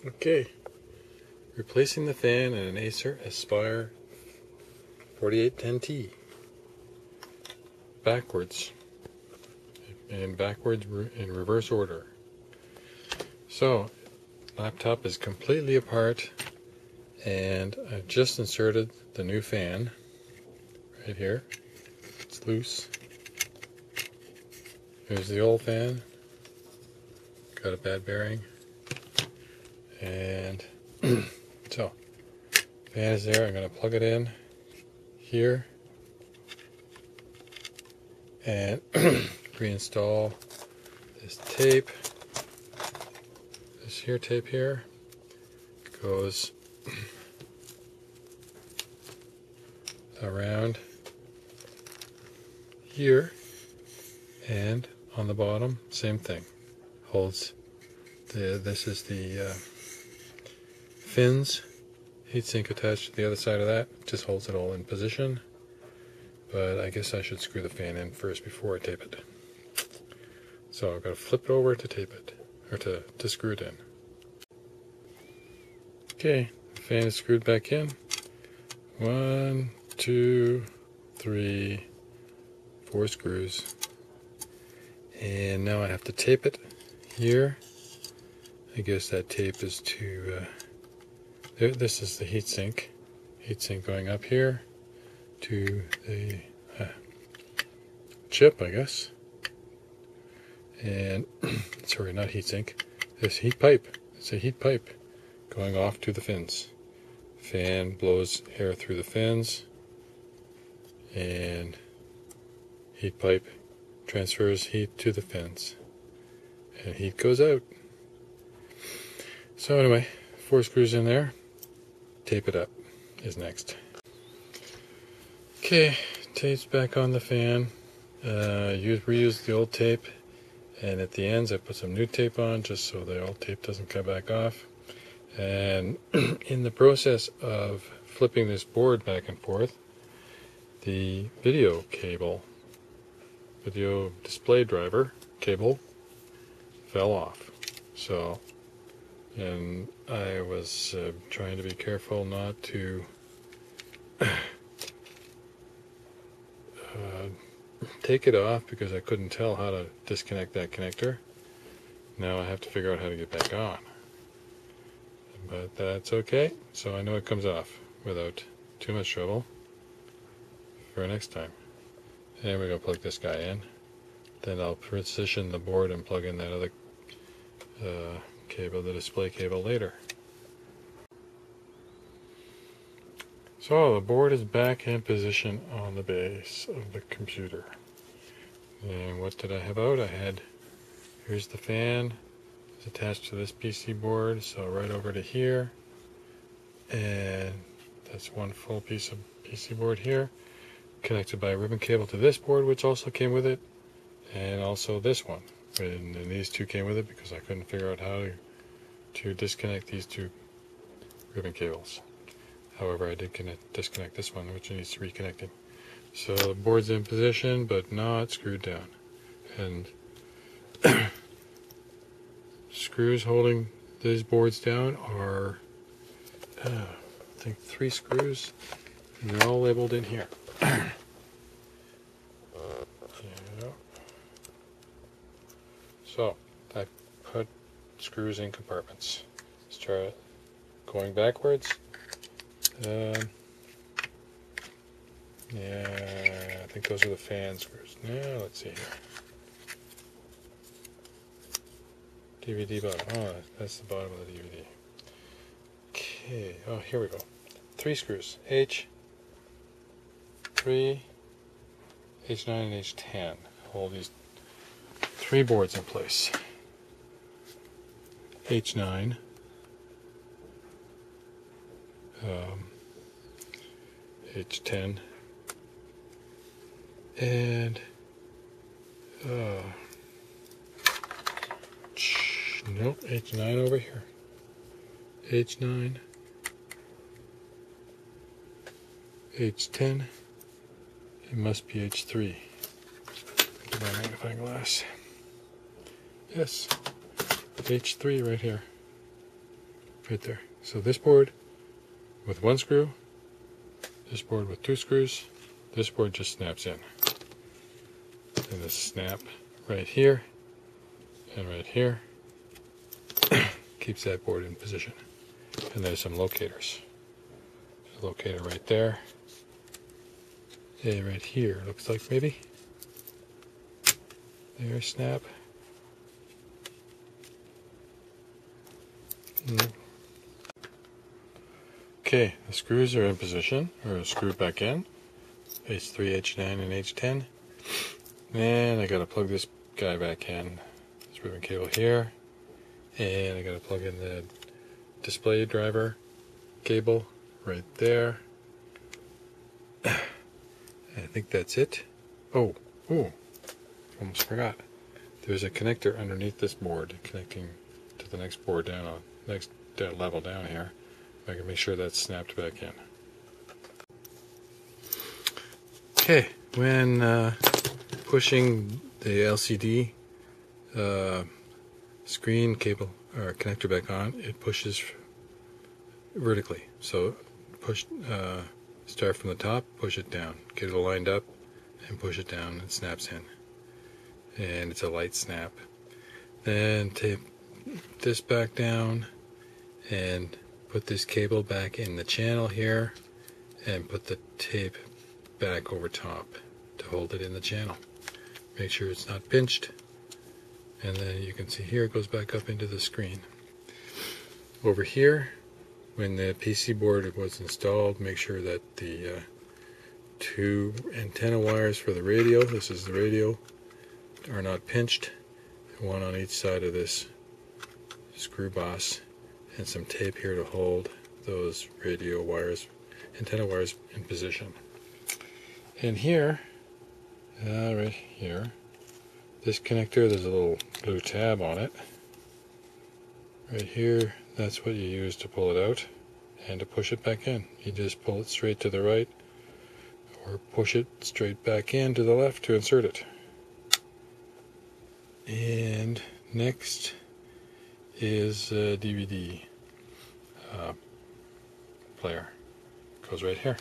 Okay, replacing the fan in an Acer Aspire 4810T. Backwards. In reverse order. So, laptop is completely apart, and I've just inserted the new fan right here. It's loose. Here's the old fan. Got a bad bearing. And so, fan is there. I'm going to plug it in here and reinstall this tape. This here tape here goes around here, and on the bottom, same thing. Holds this is the fins, heatsink attached to the other side of that, just holds it all in position. But I guess I should screw the fan in first before I tape it. So I've got to flip it over to tape it, or to screw it in. Okay, the fan is screwed back in. 1, 2, 3, 4 screws. And now I have to tape it here. I guess that tape is to this is the heatsink. Heatsink going up here to the chip, I guess. And sorry, not heatsink. This heat pipe. It's a heat pipe going off to the fins. Fan blows air through the fins, and heat pipe transfers heat to the fins, and heat goes out. So anyway, 4 screws in there. Tape it up is next. Okay, tape's back on the fan. Reuse the old tape, and at the ends I put some new tape on just so the old tape doesn't come back off. And in the process of flipping this board back and forth, the video display driver cable fell off. So, and I was trying to be careful not to take it off because I couldn't tell how to disconnect that connector. Now I have to figure out how to get back on. But that's okay, so I know it comes off without too much trouble for next time. And we're going to plug this guy in. Then I'll position the board and plug in that other cable, the display cable, later. So the board is back in position on the base of the computer. And what did I have out? Here's the fan. It's attached to this PC board, so right over to here. And that's one full piece of PC board here. Connected by a ribbon cable to this board, which also came with it. And also this one. And these two came with it because I couldn't figure out how to disconnect these two ribbon cables. However, I did disconnect this one, which needs reconnecting. So the board's in position, but not screwed down. And screws holding these boards down are, I think, 3 screws, and they're all labeled in here. Yeah. So I put screws in compartments. Let's try going backwards. Yeah, I think those are the fan screws. Now let's see here. DVD bottom. Oh, that's the bottom of the DVD. Okay. Oh, here we go. 3 screws. H3, H9, and H10. Hold these 3 boards in place. H9. H10. And nope, H9 over here. H9, H10. It must be H3. Look at my magnifying glass. Yes, H3 right here. right there. So this board with one screw, this board with two screws, this board just snaps in. And this snap right here and right here keeps that board in position. And there's some locators. There's a locator right there. And right here, looks like maybe. There, snap. Okay, the screws are in position, or screwed back in. H3, H9, and H10. And I gotta plug this guy back in. This ribbon cable here. And I gotta plug in the display driver cable right there. I think that's it. Oh, almost forgot. There's a connector underneath this board connecting to the next board down on next level down here. I can make sure that's snapped back in. Okay, when pushing the LCD screen cable or connector back on, it pushes vertically. So push, start from the top, push it down, get it lined up, and push it down. It snaps in, and it's a light snap. Then tape this back down, and put this cable back in the channel here, and put the tape back over top to hold it in the channel. Make sure it's not pinched, and then you can see here it goes back up into the screen. Over here, when the PC board was installed, make sure that the two antenna wires for the radio, this is the radio, are not pinched. One on each side of this screw boss, and some tape here to hold those radio wires, antenna wires, in position. And here, right here, this connector, there's a little blue tab on it. Right here, that's what you use to pull it out and to push it back in. You just pull it straight to the right or push it straight back in to the left to insert it. And next is a DVD player. Goes right here.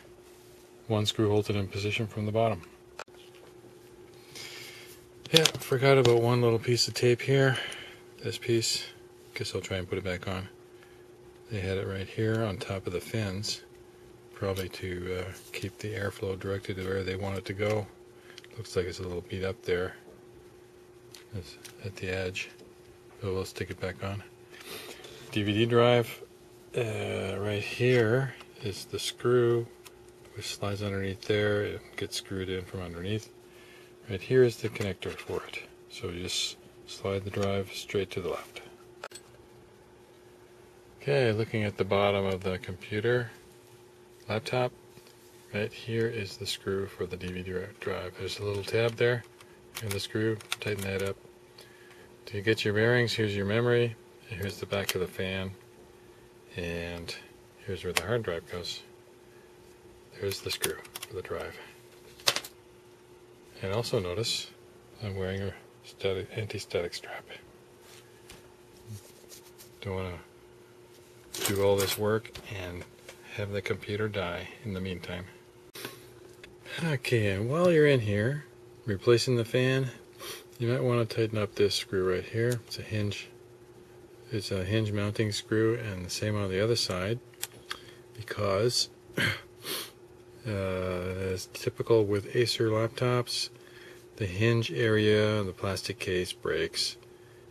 One screw holds it in position from the bottom. Yeah, forgot about one little piece of tape here. This piece, guess I'll try and put it back on. They had it right here on top of the fins, probably to keep the airflow directed to where they want it to go. Looks like it's a little beat up there. It's at the edge, so we'll stick it back on. DVD drive, right here is the screw, which slides underneath there. It gets screwed in from underneath. Right here is the connector for it. So you just slide the drive straight to the left. Okay, looking at the bottom of the computer, laptop, right here is the screw for the DVD drive. There's a little tab there, and the screw, tighten that up. To get your bearings, here's your memory, and here's the back of the fan, and here's where the hard drive goes. There's the screw for the drive. And also notice I'm wearing a anti-static strap. Don't want to do all this work and have the computer die in the meantime. Okay, and while you're in here replacing the fan, you might want to tighten up this screw right here. It's a hinge. It's a hinge mounting screw, and the same on the other side, because as typical with Acer laptops, the hinge area, the plastic case breaks,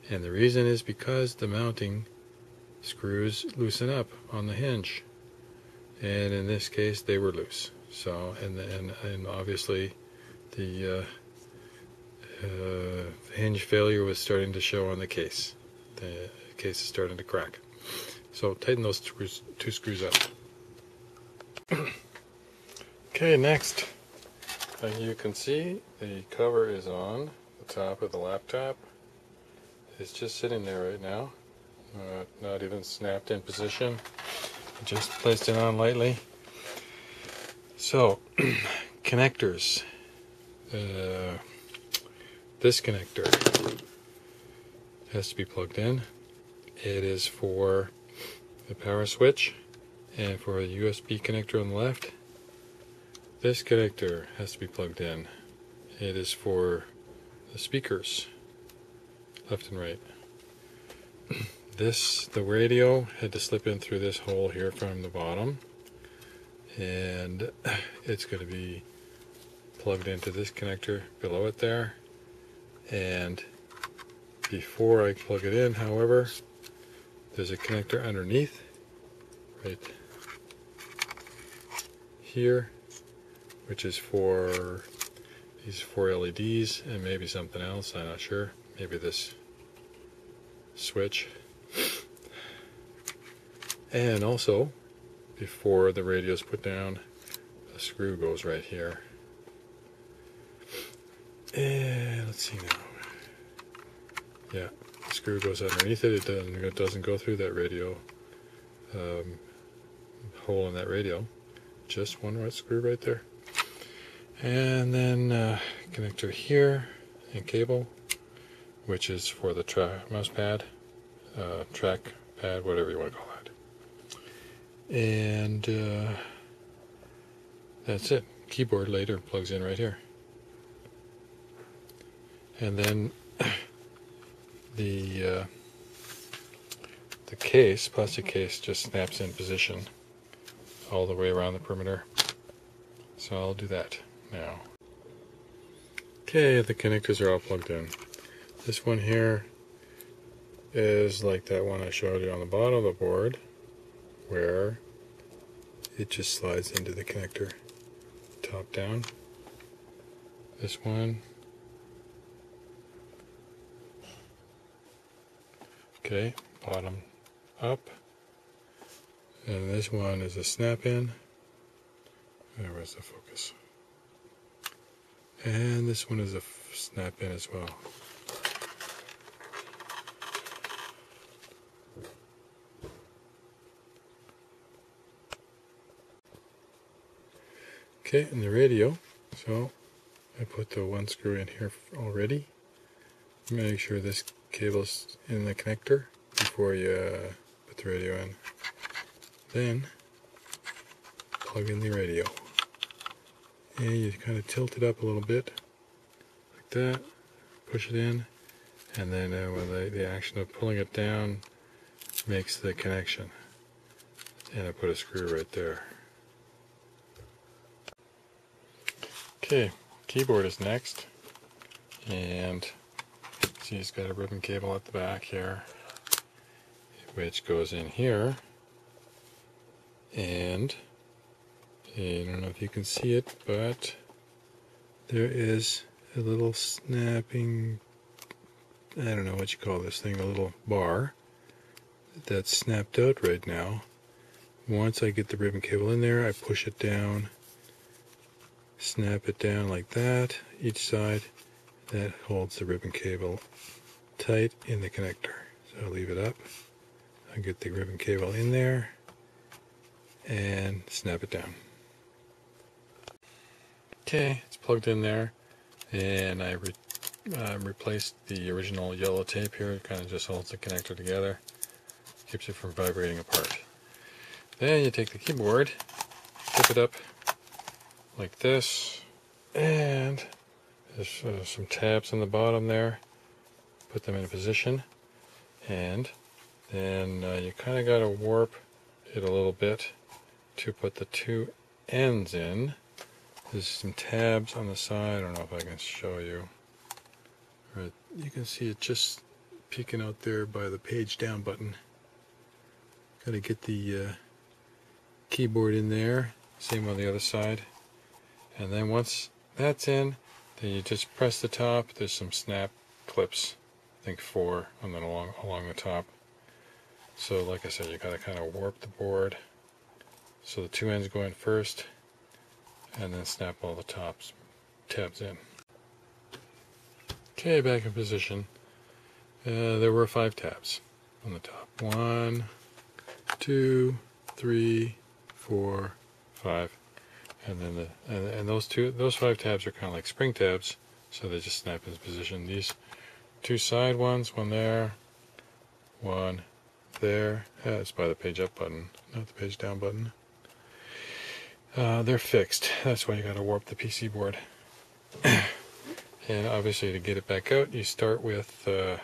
and the reason is because the mounting screws loosen up on the hinge, and in this case they were loose. So, and obviously the hinge failure was starting to show on the case. The case is starting to crack. So tighten those two screws up. Okay, next, as you can see, the cover is on the top of the laptop. It's just sitting there right now, not even snapped in position. I just placed it on lightly. So, connectors. This connector has to be plugged in. It is for the power switch, and for a USB connector on the left, this connector has to be plugged in. It is for the speakers, left and right. The radio had to slip in through this hole here from the bottom, and it's going to be plugged into this connector below it there. And before I plug it in, however, there's a connector underneath, right here, which is for these 4 LEDs and maybe something else, I'm not sure. Maybe this switch. And also, before the radio is put down, a screw goes right here. And let's see now. Yeah, the screw goes underneath it. It doesn't go through that radio hole in that radio. Just one right screw right there. And then connector here and cable, which is for the mouse pad, track pad, whatever you want to call that. And that's it. Keyboard later plugs in right here. And then the case, plastic case, just snaps in position all the way around the perimeter. So I'll do that now. Okay, the connectors are all plugged in. This one here is like that one I showed you on the bottom of the board, where it just slides into the connector, top down. This one, okay, bottom up. And this one is a snap-in. Where's the focus? And this one is a snap-in as well. Okay, and the radio. So I put the one screw in here already. Make sure this cable's in the connector before you put the radio in. Then plug in the radio. And you kind of tilt it up a little bit, like that. Push it in, and then when the action of pulling it down makes the connection. And I put a screw right there. Okay, keyboard is next, and see it's got a ribbon cable at the back here, which goes in here, and I don't know if you can see it, but there is a little snapping, I don't know what you call this thing, a little bar that's snapped out right now. Once I get the ribbon cable in there, I push it down, snap it down like that, each side. That holds the ribbon cable tight in the connector. So I'll leave it up. I'll get the ribbon cable in there and snap it down. Okay, it's plugged in there, and I replaced the original yellow tape here. It kind of just holds the connector together, keeps it from vibrating apart. Then you take the keyboard, tip it up like this, and there's some tabs on the bottom there. Put them in position, and then you kind of got to warp it a little bit to put the two ends in. There's some tabs on the side. I don't know if I can show you. Right, you can see it just peeking out there by the page down button. Got to get the keyboard in there. Same on the other side. And then once that's in, then you just press the top. There's some snap clips, I think 4, and then along the top. So like I said, you got to kind of warp the board so the two ends go in first, and then snap all the tabs in. Okay, back in position. There were 5 tabs on the top. 1, 2, 3, 4, 5, and then those 5 tabs are kind of like spring tabs, so they just snap into position. These 2 side ones, one there, one there. It's by the page up button, not the page down button. They're fixed. That's why you got to warp the PC board. And obviously, to get it back out, you start with the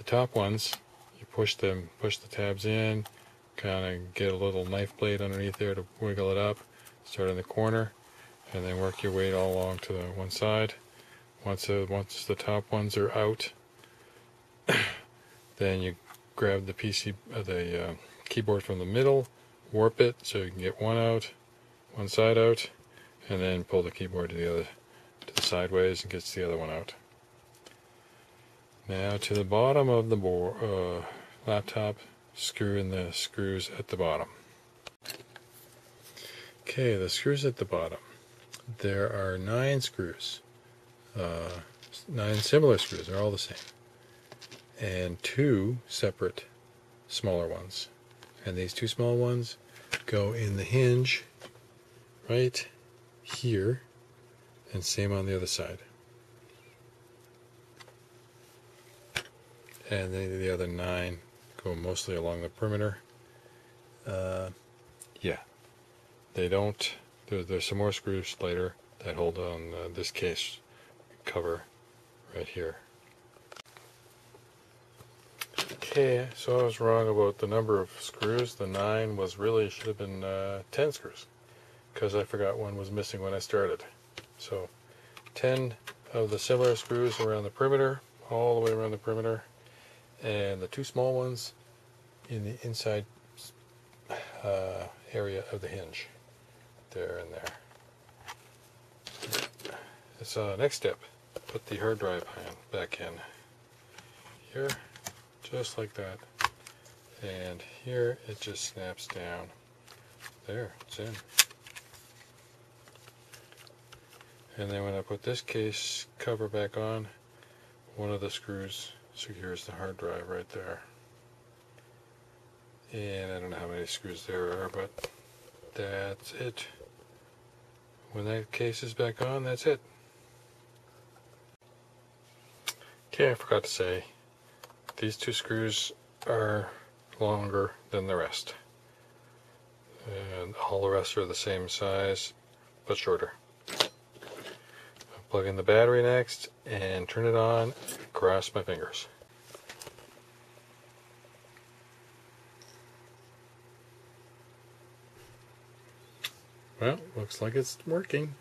top ones. You push the tabs in, kind of get a little knife blade underneath there to wiggle it up. Start in the corner, and then work your way all along to the one side. Once the top ones are out, then you grab the keyboard from the middle, warp it so you can get one side out, and then pull the keyboard to the sideways and gets the other one out. Now to the bottom of the laptop, screw in the screws at the bottom. Okay, the screws at the bottom. There are 9 screws. 9 similar screws, they're all the same. And 2 separate smaller ones. And these 2 small ones go in the hinge right here, and same on the other side. And then the other 9 go mostly along the perimeter. Yeah, they don't. There's some more screws later that hold on this case cover right here. Okay, so I was wrong about the number of screws. The 9 should have been 10 screws, because I forgot one was missing when I started. So 10 of the similar screws around the perimeter, all the way around the perimeter, and the 2 small ones in the inside area of the hinge. There and there. So next step, put the hard drive back in. Here, just like that. And here it just snaps down. There, it's in. And then when I put this case cover back on, one of the screws secures the hard drive right there. And I don't know how many screws there are, but that's it. When that case is back on, that's it. Okay, I forgot to say, these 2 screws are longer than the rest. And all the rest are the same size, but shorter. Plug in the battery next and turn it on. Cross my fingers. Well, looks like it's working.